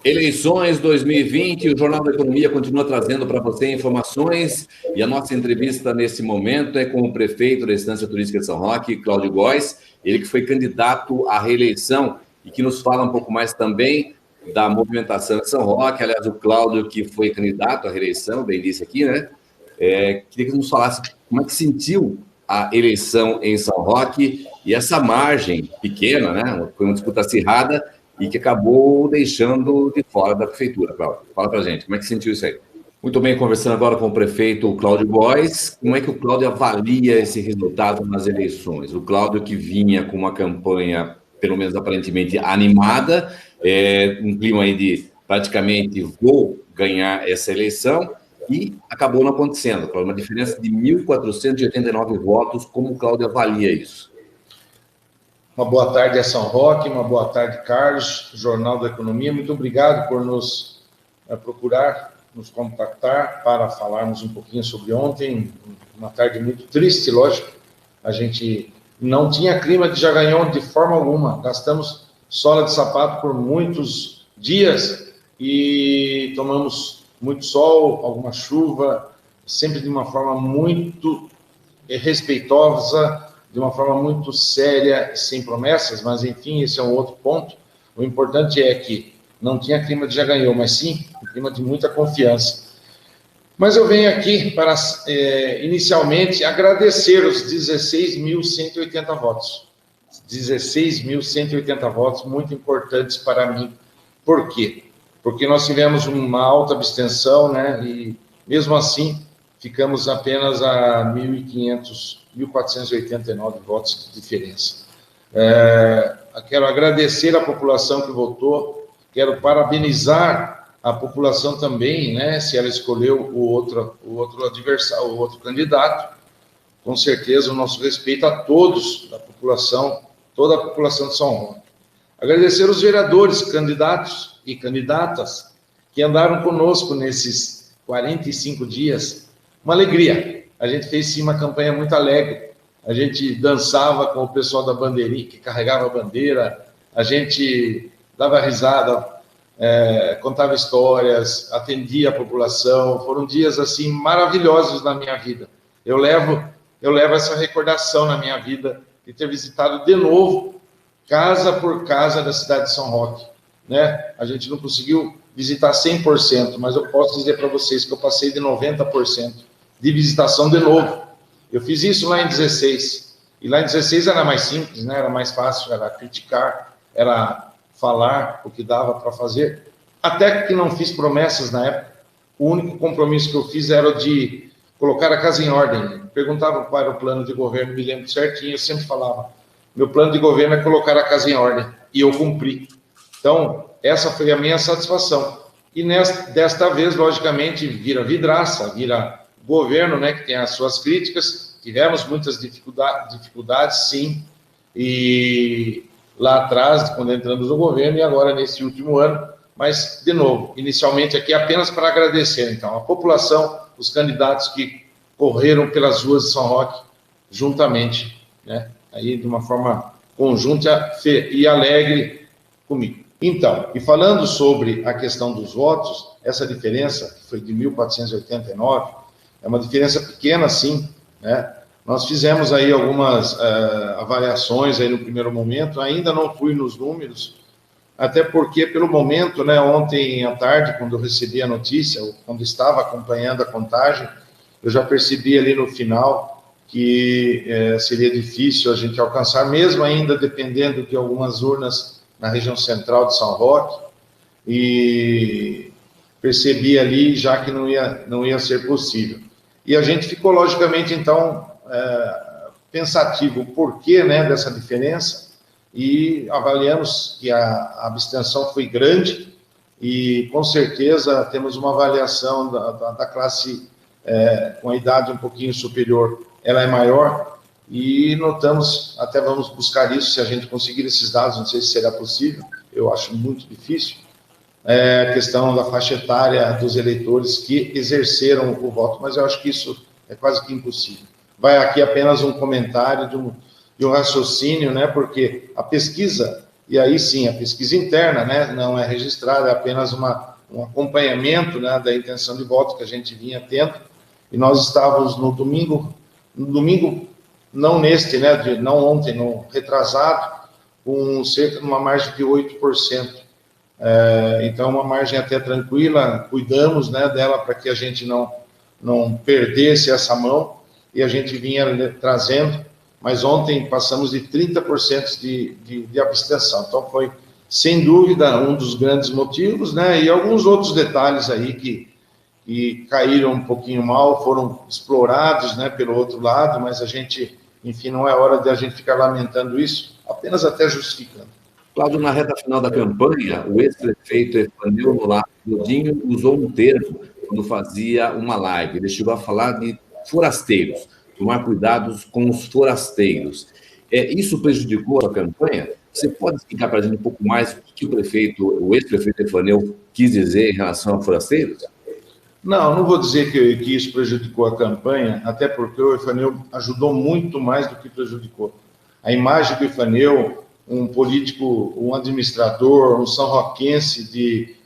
Eleições 2020, o Jornal da Economia continua trazendo para você informações e a nossa entrevista nesse momento é com o prefeito da Estância Turística de São Roque, Cláudio Góes, ele que foi candidato à reeleição e que nos fala um pouco mais também da movimentação de São Roque. Aliás, o Cláudio que foi candidato à reeleição, bem disse aqui, né? Queria que nos falasse como é que sentiu a eleição em São Roque e essa margem pequena, né? Foi uma disputa acirrada e que acabou deixando de fora da prefeitura. Cláudio, fala para a gente, como é que sentiu isso aí? Muito bem, conversando agora com o prefeito Cláudio Góes, como é que o Cláudio avalia esse resultado nas eleições? O Cláudio que vinha com uma campanha, pelo menos aparentemente, animada, um clima aí de praticamente vou ganhar essa eleição, e acabou não acontecendo, uma diferença de 1.489 votos. Como o Cláudio avalia isso? Uma boa tarde a São Roque, uma boa tarde, Carlos, Jornal da Economia. Muito obrigado por nos procurar, nos contactar para falarmos um pouquinho sobre ontem. Uma tarde muito triste, lógico. A gente não tinha clima de já ganhou de forma alguma. Gastamos sola de sapato por muitos dias e tomamos muito sol, alguma chuva, sempre de uma forma muito respeitosa, de uma forma muito séria, sem promessas, mas, enfim, esse é um outro ponto. O importante é que não tinha clima de já ganhou, mas sim um clima de muita confiança. Mas eu venho aqui para, inicialmente, agradecer os 16.180 votos. 16.180 votos, muito importantes para mim. Por quê? Porque nós tivemos uma alta abstenção, né, e, mesmo assim, ficamos apenas a 1.489 votos de diferença. Quero agradecer a população que votou, quero parabenizar a população também, né, se ela escolheu o outro adversário, o outro candidato. Com certeza, o nosso respeito a todos da população, toda a população de São Roque. Agradecer os vereadores, candidatos e candidatas que andaram conosco nesses 45 dias. Uma alegria. A gente fez, sim, uma campanha muito alegre. A gente dançava com o pessoal da bandeirinha, que carregava a bandeira. A gente dava risada, contava histórias, atendia a população. Foram dias, assim, maravilhosos na minha vida. Eu levo essa recordação na minha vida de ter visitado de novo, casa por casa da cidade de São Roque, né? A gente não conseguiu visitar 100%, mas eu posso dizer para vocês que eu passei de 90% de visitação de novo. Eu fiz isso lá em 16, e lá em 16 era mais simples, né? Era mais fácil, era criticar, era falar o que dava para fazer, até que não fiz promessas na época. O único compromisso que eu fiz era o de colocar a casa em ordem. Perguntava qual era o plano de governo, me lembro certinho, eu sempre falava, meu plano de governo é colocar a casa em ordem, e eu cumpri. Então, essa foi a minha satisfação. E desta vez, logicamente, vira vidraça, vira governo, né, que tem as suas críticas. Tivemos muitas dificuldades, sim, e lá atrás, quando entramos no governo, e agora nesse último ano. Mas, de novo, inicialmente aqui apenas para agradecer, então, a população, os candidatos que correram pelas ruas de São Roque juntamente, né, aí de uma forma conjunta e alegre comigo. Então, e falando sobre a questão dos votos, essa diferença, que foi de 1.489, é uma diferença pequena, sim, né? Nós fizemos aí algumas avaliações aí no primeiro momento, ainda não fui nos números, até porque, pelo momento, né, ontem à tarde, quando eu recebi a notícia, ou quando estava acompanhando a contagem, eu já percebi ali no final que seria difícil a gente alcançar, mesmo ainda dependendo de algumas urnas na região central de São Roque, e percebi ali já que não ia ser possível. E a gente ficou, logicamente, então, pensativo o porquê, né, dessa diferença, e avaliamos que a abstenção foi grande, e com certeza temos uma avaliação da classe com a idade um pouquinho superior, ela é maior, e notamos, até vamos buscar isso, se a gente conseguir esses dados, não sei se será possível, eu acho muito difícil, a questão da faixa etária dos eleitores que exerceram o voto, mas eu acho que isso é quase que impossível. Vai aqui apenas um comentário de um raciocínio, né, porque a pesquisa e aí sim, a pesquisa interna, né, não é registrada, é apenas um acompanhamento, né, da intenção de voto que a gente vinha tendo, e nós estávamos no domingo, não neste, né, não ontem, no retrasado, com cerca de uma margem de 8%. Então, uma margem até tranquila, cuidamos, né, dela para que a gente não perdesse essa mão, e a gente vinha trazendo, mas ontem passamos de 30% de abstenção. Então, foi, sem dúvida, um dos grandes motivos, né, e alguns outros detalhes aí que caíram um pouquinho mal, foram explorados, né, pelo outro lado, mas a gente, enfim, não é hora de a gente ficar lamentando isso, apenas até justificando. Cláudio, na reta final da campanha, o ex-prefeito Efanil Godinho usou um termo quando fazia uma live. Ele chegou a falar de forasteiros, tomar cuidados com os forasteiros. Isso prejudicou a campanha? Você pode explicar para a gente um pouco mais o que o ex-prefeito Efanil quis dizer em relação a forasteiros? Não vou dizer que isso prejudicou a campanha, até porque o Efanil ajudou muito mais do que prejudicou. A imagem do Efanil, um político, um administrador, um são-roquense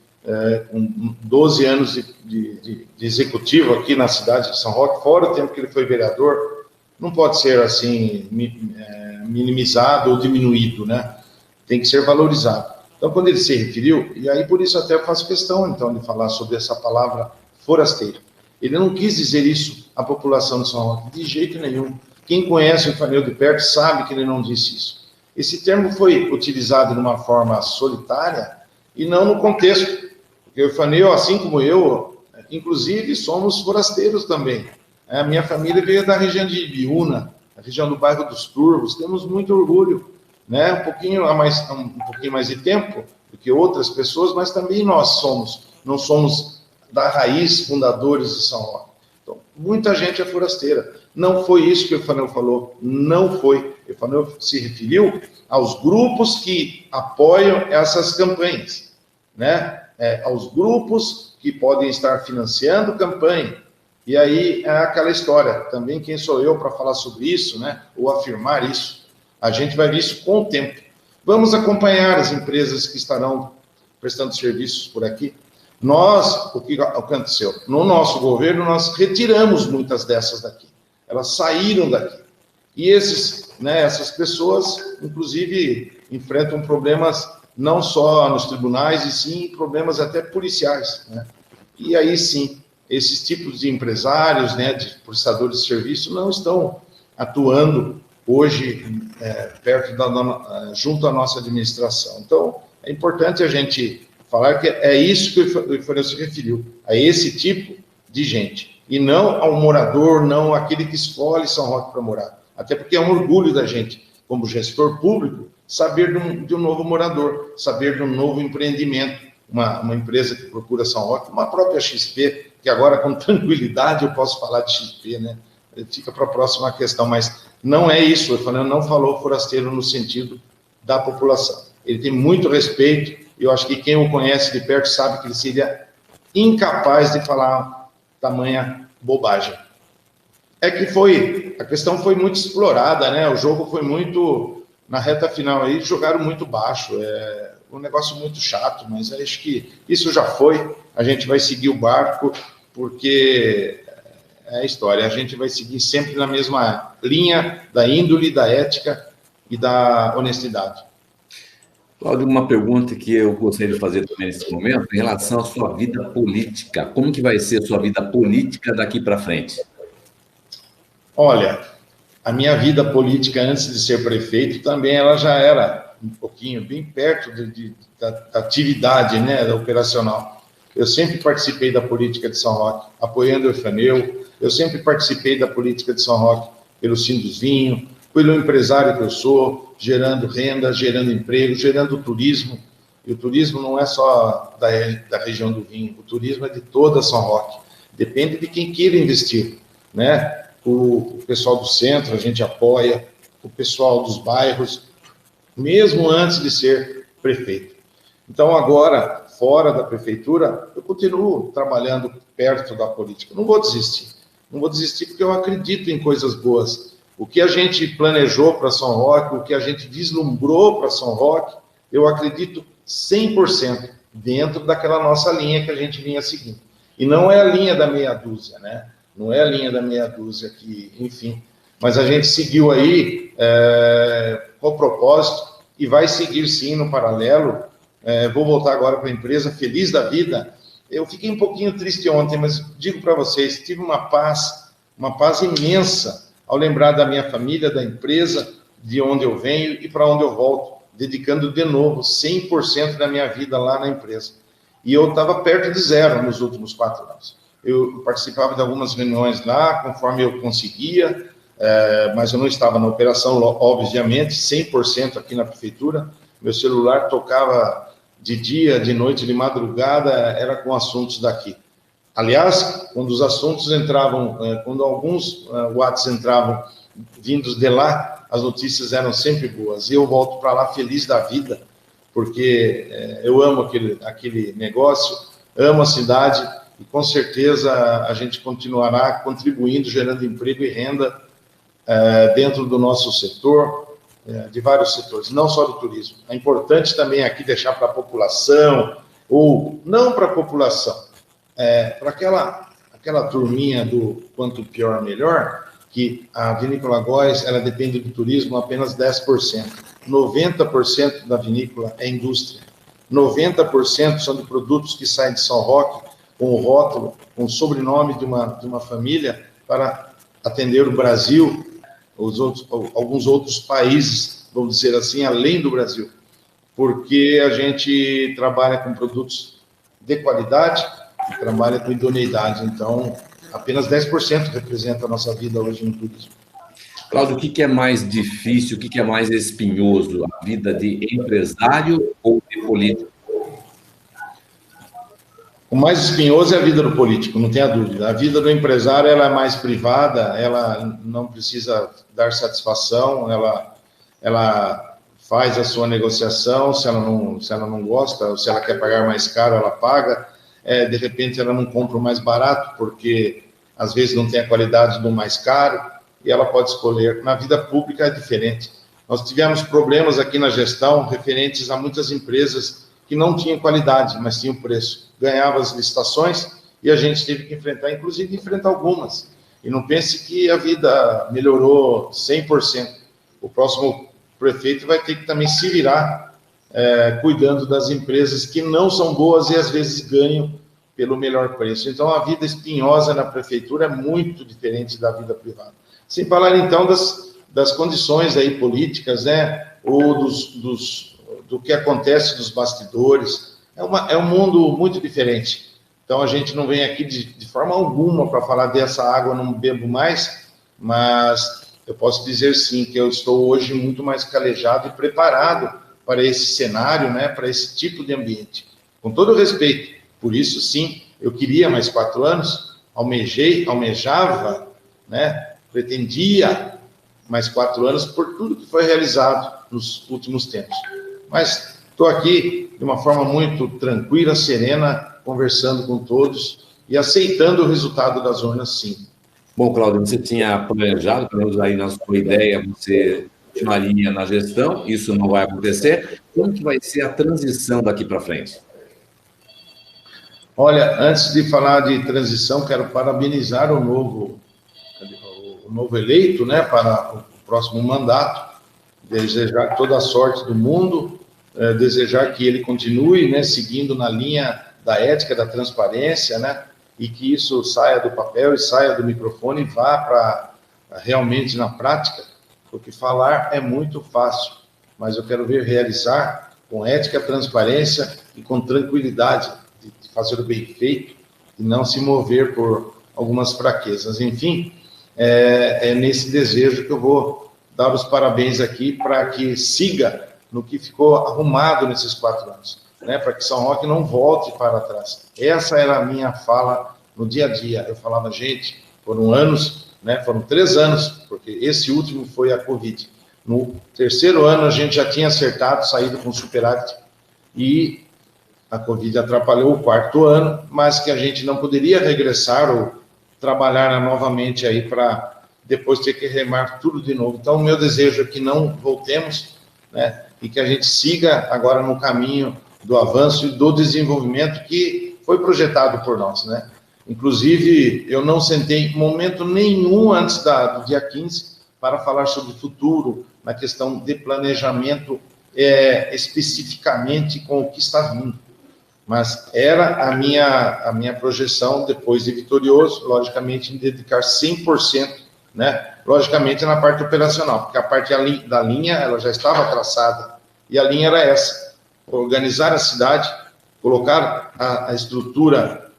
com 12 anos de executivo aqui na cidade de São Roque, fora o tempo que ele foi vereador, não pode ser assim minimizado ou diminuído, né? Tem que ser valorizado. Então, quando ele se referiu, e aí por isso até eu faço questão, então, de falar sobre essa palavra forasteiro. Ele não quis dizer isso à população de São Roque, de jeito nenhum. Quem conhece o Efanil de perto sabe que ele não disse isso. Esse termo foi utilizado de uma forma solitária e não no contexto. Porque o Efanil, assim como eu, inclusive, somos forasteiros também. A minha família veio da região de Ibiúna, a região do bairro dos Turvos, temos muito orgulho, né? Um pouquinho mais de tempo do que outras pessoas, mas também nós não somos da raiz fundadores de São Roque. Então, muita gente é forasteira. Não foi isso que o Efanil falou, não foi. O Efanil se referiu aos grupos que apoiam essas campanhas, né? Aos grupos que podem estar financiando campanha. E aí é aquela história, também quem sou eu para falar sobre isso, né? Ou afirmar isso? A gente vai ver isso com o tempo. Vamos acompanhar as empresas que estarão prestando serviços por aqui. O que aconteceu? No nosso governo, nós retiramos muitas dessas daqui. Elas saíram daqui. E essas pessoas, inclusive, enfrentam problemas não só nos tribunais, e sim problemas até policiais, né? E aí, sim, esses tipos de empresários, né, de prestadores de serviço, não estão atuando hoje junto à nossa administração. Então, é importante a gente falar que é isso que o Efanil se referiu, a esse tipo de gente, e não ao morador, não àquele que escolhe São Roque para morar. Até porque é um orgulho da gente, como gestor público, saber de um novo morador, saber de um novo empreendimento, uma empresa que procura São Roque, uma própria XP, que agora com tranquilidade eu posso falar de XP, né? Fica para a próxima questão, mas não é isso, o Efanil não falou forasteiro no sentido da população. Ele tem muito respeito. Eu acho que quem o conhece de perto sabe que ele seria incapaz de falar tamanha bobagem. A questão foi muito explorada, né? O jogo foi muito, na reta final aí, jogaram muito baixo. Um negócio muito chato, mas acho que isso já foi. A gente vai seguir o barco, porque é a história. A gente vai seguir sempre na mesma linha da índole, da ética e da honestidade. Cláudio, uma pergunta que eu gostaria de fazer também nesse momento, em relação à sua vida política. Como que vai ser a sua vida política daqui para frente? Olha, a minha vida política antes de ser prefeito também ela já era um pouquinho, bem perto da atividade, né, da operacional. Eu sempre participei da política de São Roque, apoiando o Efanil. Eu sempre participei da política de São Roque pelo Sindusvinho, pelo empresário que eu sou, gerando renda, gerando emprego, gerando turismo. E o turismo não é só da região do vinho, o turismo é de toda São Roque. Depende de quem queira investir, né? O pessoal do centro a gente apoia, o pessoal dos bairros, mesmo antes de ser prefeito. Então, agora, fora da prefeitura, eu continuo trabalhando perto da política. Não vou desistir porque eu acredito em coisas boas. O que a gente planejou para São Roque, o que a gente vislumbrou para São Roque, eu acredito 100% dentro daquela nossa linha que a gente vinha seguindo. E não é a linha da meia dúzia, né? Não é a linha da meia dúzia que, enfim, mas a gente seguiu aí com o propósito e vai seguir sim no paralelo. Vou voltar agora para a empresa, feliz da vida. Eu fiquei um pouquinho triste ontem, mas digo para vocês, tive uma paz imensa ao lembrar da minha família, da empresa, de onde eu venho e para onde eu volto, dedicando de novo 100% da minha vida lá na empresa. E eu estava perto de zero nos últimos 4 anos. Eu participava de algumas reuniões lá, conforme eu conseguia, mas eu não estava na operação, obviamente, 100% aqui na prefeitura. Meu celular tocava de dia, de noite, de madrugada, era com assuntos daqui. Aliás, quando os assuntos entravam, quando alguns WhatsApp entravam vindos de lá, as notícias eram sempre boas. E eu volto para lá feliz da vida, porque eu amo aquele negócio, amo a cidade, e com certeza a gente continuará contribuindo, gerando emprego e renda dentro do nosso setor, de vários setores, não só do turismo. É importante também aqui deixar para a população, ou não para a população, para aquela turminha do quanto pior, melhor, que a Vinícola Góes, ela depende do turismo apenas 10%. 90% da vinícola é indústria. 90% são de produtos que saem de São Roque, com o rótulo, com o sobrenome de uma família, para atender o Brasil, alguns outros países, vamos dizer assim, além do Brasil. Porque a gente trabalha com produtos de qualidade e trabalha com idoneidade. Então, apenas 10% representa a nossa vida hoje no turismo. Cláudio, o que é mais difícil, o que é mais espinhoso? A vida de empresário ou de político? O mais espinhoso é a vida do político, não tenha dúvida. A vida do empresário, ela é mais privada, ela não precisa dar satisfação, ela faz a sua negociação, se ela não gosta, ou se ela quer pagar mais caro, ela paga. De repente, ela não compra o mais barato, porque às vezes não tem a qualidade do mais caro, e ela pode escolher. Na vida pública é diferente. Nós tivemos problemas aqui na gestão referentes a muitas empresas que não tinham qualidade, mas tinham preço. Ganhava as licitações e a gente teve que enfrentar, inclusive enfrentar algumas. E não pense que a vida melhorou 100%. O próximo prefeito vai ter que também se virar cuidando das empresas que não são boas e às vezes ganham pelo melhor preço. Então, a vida espinhosa na prefeitura é muito diferente da vida privada. Sem falar, então, das condições aí políticas, né, ou do que acontece nos bastidores. É um mundo muito diferente. Então, a gente não vem aqui de forma alguma para falar dessa água, não bebo mais, mas eu posso dizer, sim, que eu estou hoje muito mais calejado e preparado para esse cenário, né, para esse tipo de ambiente. Com todo o respeito. Por isso, sim, eu queria mais 4 anos, almejava, né, pretendia mais 4 anos por tudo que foi realizado nos últimos tempos. Mas estou aqui de uma forma muito tranquila, serena, conversando com todos e aceitando o resultado das urnas, sim. Bom, Cláudio, você tinha planejado, pelo menos aí na sua ideia, você continuaria na gestão, isso não vai acontecer. Como que vai ser a transição daqui para frente? Olha, antes de falar de transição, quero parabenizar o novo eleito, né, para o próximo mandato, desejar toda a sorte do mundo, desejar que ele continue, né, seguindo na linha da ética, da transparência, né, e que isso saia do papel e saia do microfone e vá para realmente na prática, porque falar é muito fácil, mas eu quero ver realizar com ética, transparência e com tranquilidade, de fazer o bem feito e não se mover por algumas fraquezas. Enfim, é nesse desejo que eu vou dar os parabéns aqui para que siga no que ficou arrumado nesses 4 anos, né? Para que São Roque não volte para trás. Essa era a minha fala no dia a dia. Eu falava, gente, foram anos, né? Foram 3 anos, porque esse último foi a Covid. No 3º ano a gente já tinha acertado, saído com superávit, e a Covid atrapalhou o 4º ano, mas que a gente não poderia regressar ou trabalhar novamente aí para depois ter que remar tudo de novo. Então, o meu desejo é que não voltemos, né? e que a gente siga agora no caminho do avanço e do desenvolvimento que foi projetado por nós, né? Inclusive, eu não sentei em momento nenhum antes do dia 15 para falar sobre o futuro, na questão de planejamento, especificamente com o que está vindo. Mas era a minha projeção, depois de vitorioso, logicamente, em dedicar 100%, né? Logicamente, na parte operacional, porque a parte da linha, ela já estava traçada, e a linha era essa: organizar a cidade, colocar a estrutura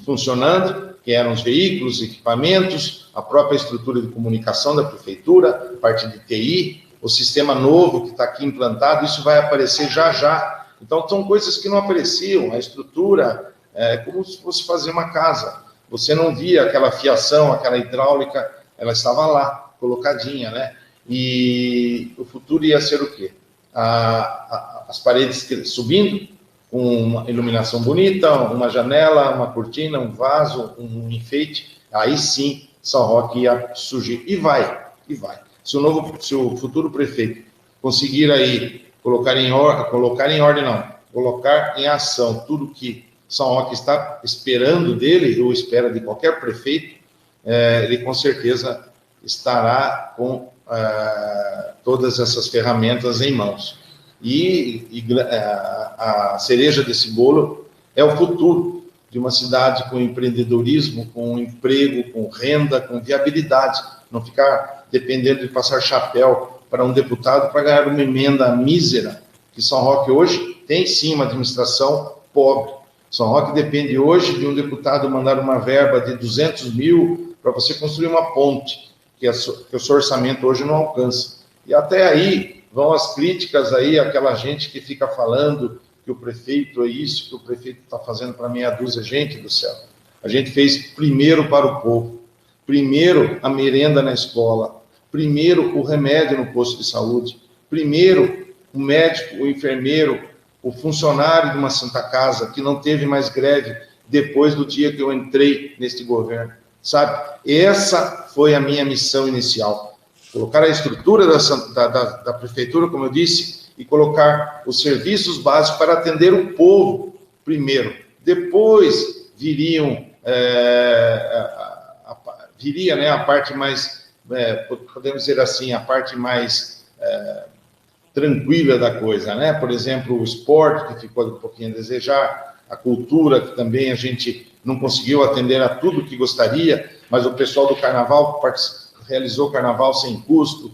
funcionando, que eram os veículos, equipamentos, a própria estrutura de comunicação da prefeitura, a parte de TI, o sistema novo que está aqui implantado, isso vai aparecer já já. Então, são coisas que não apareciam. A estrutura é como se fosse fazer uma casa. Você não via aquela fiação, aquela hidráulica, ela estava lá, colocadinha, né? E o futuro ia ser o quê? As paredes subindo, com uma iluminação bonita, uma janela, uma cortina, um vaso, um enfeite. Aí sim, São Roque ia surgir. E vai. Se o futuro prefeito conseguir aí colocar em ação tudo que São Roque está esperando dele, ou espera de qualquer prefeito, ele com certeza estará com todas essas ferramentas em mãos. E a cereja desse bolo é o futuro de uma cidade com empreendedorismo, com emprego, com renda, com viabilidade. Não ficar dependendo de passar chapéu para um deputado para ganhar uma emenda mísera, que São Roque hoje tem sim uma administração pobre. São Roque depende hoje de um deputado mandar uma verba de 200 mil para você construir uma ponte, que o seu orçamento hoje não alcança. E até aí vão as críticas aí, aquela gente que fica falando que o prefeito é isso, que o prefeito está fazendo para meia dúzia. Gente do céu, a gente fez primeiro para o povo, primeiro a merenda na escola, primeiro o remédio no posto de saúde, primeiro o médico, o enfermeiro, o funcionário de uma Santa Casa, que não teve mais greve depois do dia que eu entrei neste governo, sabe? Essa foi a minha missão inicial. Colocar a estrutura da prefeitura, como eu disse, e colocar os serviços básicos para atender o povo primeiro. Depois viria, né, a parte mais, podemos dizer assim, a parte mais tranquila da coisa, né? Por exemplo, o esporte, que ficou um pouquinho a desejar, a cultura, que também a gente não conseguiu atender a tudo que gostaria, mas o pessoal do carnaval realizou o carnaval sem custo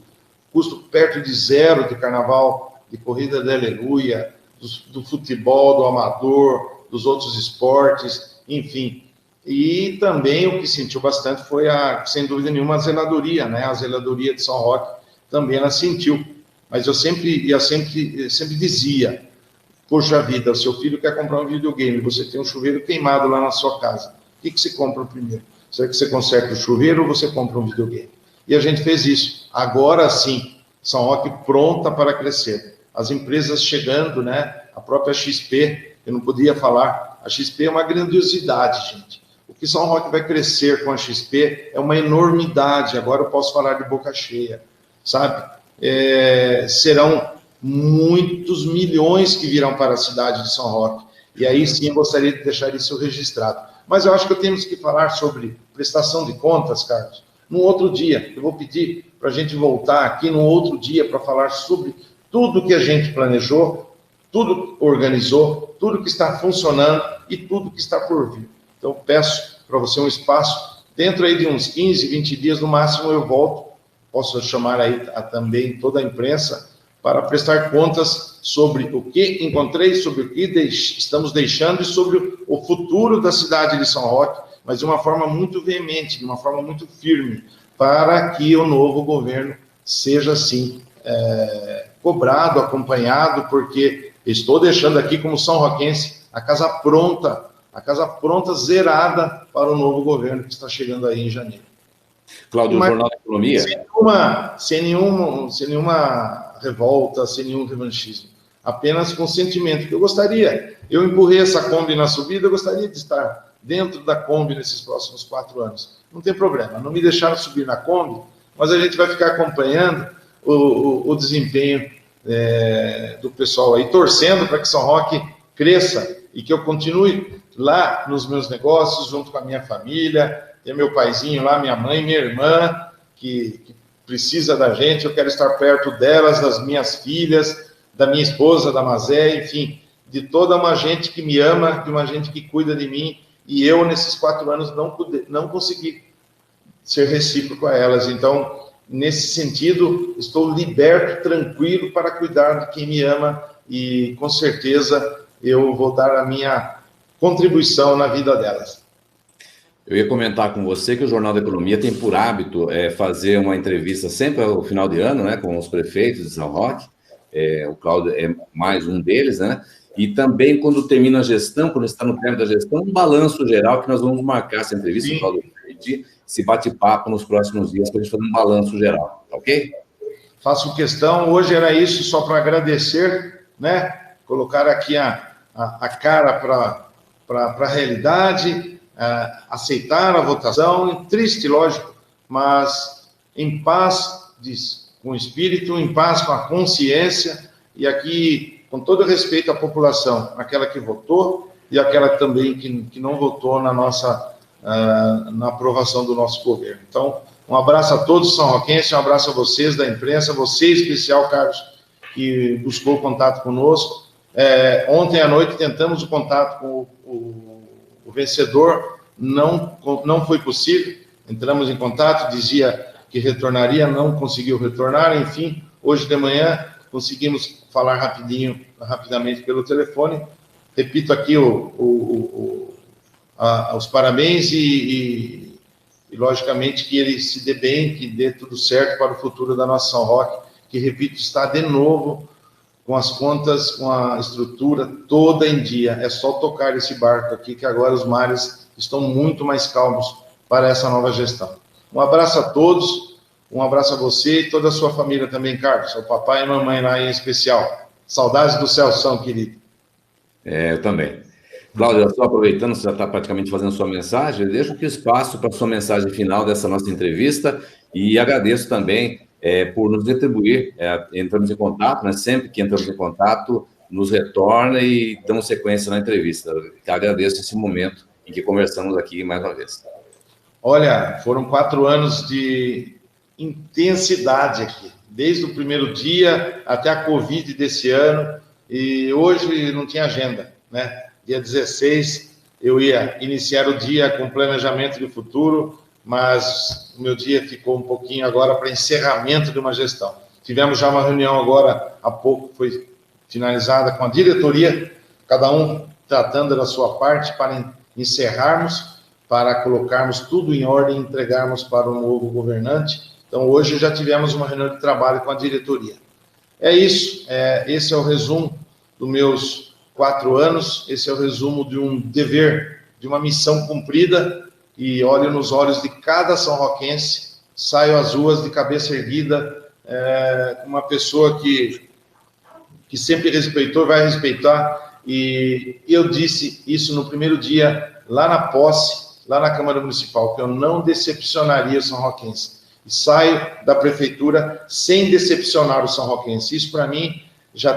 perto de zero de carnaval, de corrida da aleluia, do futebol, do amador, dos outros esportes, enfim. E também o que sentiu bastante foi, sem dúvida nenhuma, a zeladoria, né? A zeladoria de São Roque também ela sentiu. Mas eu sempre dizia, poxa vida, o seu filho quer comprar um videogame, você tem um chuveiro queimado lá na sua casa. O que você compra primeiro? Será que você conserta o chuveiro ou você compra um videogame? E a gente fez isso. Agora sim, São Roque pronta para crescer. As empresas chegando, né? A própria XP, eu não podia falar, a XP é uma grandiosidade, gente. O que São Roque vai crescer com a XP é uma enormidade. Agora eu posso falar de boca cheia, sabe? Serão muitos milhões que virão para a cidade de São Roque. E aí sim eu gostaria de deixar isso registrado. Mas eu acho que temos que falar sobre prestação de contas, Carlos, num outro dia. Eu vou pedir para a gente voltar aqui num outro dia para falar sobre tudo que a gente planejou, tudo organizou, tudo que está funcionando e tudo que está por vir. Então, peço para você um espaço, dentro aí de uns 15, 20 dias, no máximo, eu volto, posso chamar aí também toda a imprensa, para prestar contas sobre o que encontrei, sobre o que estamos deixando e sobre o futuro da cidade de São Roque, mas de uma forma muito veemente, de uma forma muito firme, para que o novo governo seja, assim, cobrado, acompanhado, porque estou deixando aqui como são roquense a casa pronta, zerada para o novo governo que está chegando aí em janeiro. Cláudio, o Jornal da Economia. Sem nenhuma revolta, sem nenhum revanchismo, apenas com sentimento que eu gostaria. Eu empurrei essa Kombi na subida, eu gostaria de estar dentro da Kombi nesses próximos 4 anos. Não tem problema, não me deixaram subir na Kombi, mas a gente vai ficar acompanhando o desempenho do pessoal aí, torcendo para que São Roque cresça e que eu continue lá nos meus negócios, junto com a minha família. Tem meu paizinho lá, minha mãe, minha irmã, que precisa da gente. Eu quero estar perto delas, das minhas filhas, da minha esposa, da Mazé, enfim, de toda uma gente que me ama, de uma gente que cuida de mim. E eu, nesses 4 anos, não consegui ser recíproco a elas. Então, nesse sentido, estou liberto, tranquilo para cuidar de quem me ama e, com certeza, eu vou dar a minha contribuição na vida delas. Eu ia comentar com você que o Jornal da Economia tem por hábito fazer uma entrevista sempre ao final de ano, né, com os prefeitos de São Roque. O Cláudio é mais um deles, né? E também, quando termina a gestão, quando está no término da gestão, um balanço geral, que nós vamos marcar essa entrevista, o Cláudio vai pedir, esse bate-papo nos próximos dias, para a gente fazer um balanço geral, tá ok? Faço questão, hoje era isso, só para agradecer, né? Colocar aqui a cara para a realidade, aceitar a votação, triste, lógico, mas em paz com o espírito, em paz com a consciência, e aqui, com todo respeito à população, aquela que votou e aquela também que não votou na aprovação do nosso governo. Então, um abraço a todos são roquenses, um abraço a vocês da imprensa, você em especial, Carlos, que buscou contato conosco. Ontem à noite tentamos o contato com o vencedor, não foi possível, entramos em contato, dizia que retornaria, não conseguiu retornar, enfim, hoje de manhã conseguimos falar rapidamente pelo telefone. Repito aqui os parabéns e, logicamente, que ele se dê bem, que dê tudo certo para o futuro da nossa São Roque, que, repito, está de novo com as contas, com a estrutura toda em dia. É só tocar esse barco aqui, que agora os mares estão muito mais calmos para essa nova gestão. Um abraço a todos, um abraço a você e toda a sua família também, Carlos, seu papai e mamãe lá em especial. Saudades do Celção, querido. Eu também. Cláudio, só aproveitando, você já está praticamente fazendo sua mensagem, deixo aqui espaço para a sua mensagem final dessa nossa entrevista e agradeço também por nos retribuir. Entramos em contato, né? Sempre que entramos em contato, nos retorna e damos sequência na entrevista. Agradeço esse momento em que conversamos aqui mais uma vez. Olha, foram 4 anos de intensidade aqui, desde o primeiro dia até a Covid desse ano, e hoje não tinha agenda, né? Dia 16, eu ia iniciar o dia com planejamento de futuro, mas o meu dia ficou um pouquinho agora para encerramento de uma gestão. Tivemos já uma reunião agora, há pouco, foi finalizada com a diretoria, cada um tratando da sua parte para encerrarmos, para colocarmos tudo em ordem e entregarmos para o novo governante. Então, hoje já tivemos uma reunião de trabalho com a diretoria. É isso, esse é o resumo dos meus 4 anos, esse é o resumo de um dever, de uma missão cumprida, e olho nos olhos de cada são roquense, saio às ruas de cabeça erguida, uma pessoa que sempre respeitou, vai respeitar, e eu disse isso no primeiro dia, lá na posse, lá na Câmara Municipal, que eu não decepcionaria o são roquense, e saio da prefeitura sem decepcionar o são roquense. Isso, para mim, já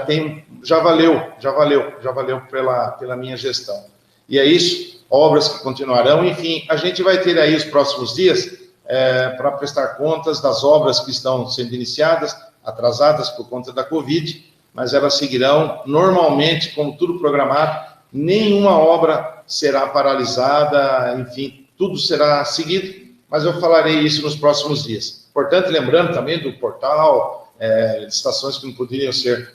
valeu pela minha gestão. E é isso, obras que continuarão, enfim, a gente vai ter aí os próximos dias para prestar contas das obras que estão sendo iniciadas, atrasadas por conta da Covid, mas elas seguirão normalmente, como tudo programado, nenhuma obra será paralisada, enfim, tudo será seguido, mas eu falarei isso nos próximos dias. Importante, lembrando também do portal, licitações que não poderiam ser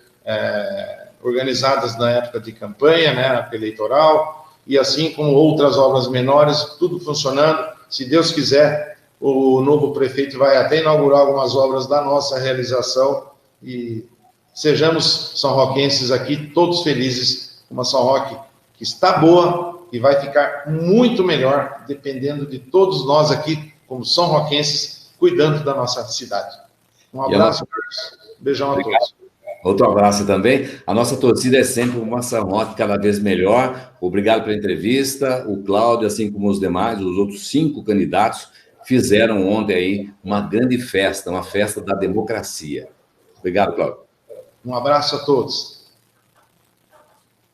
organizadas na época de campanha, né, eleitoral, e assim como outras obras menores, tudo funcionando. Se Deus quiser, o novo prefeito vai até inaugurar algumas obras da nossa realização, e sejamos são roquenses aqui, todos felizes, uma São Roque que está boa e vai ficar muito melhor, dependendo de todos nós aqui, como são roquenses, cuidando da nossa cidade. Um abraço, beijão a todos. Outro abraço também. A nossa torcida é sempre uma São Roque cada vez melhor. Obrigado pela entrevista. O Cláudio, assim como os demais, os outros 5 candidatos, fizeram ontem aí uma grande festa, uma festa da democracia. Obrigado, Cláudio. Um abraço a todos.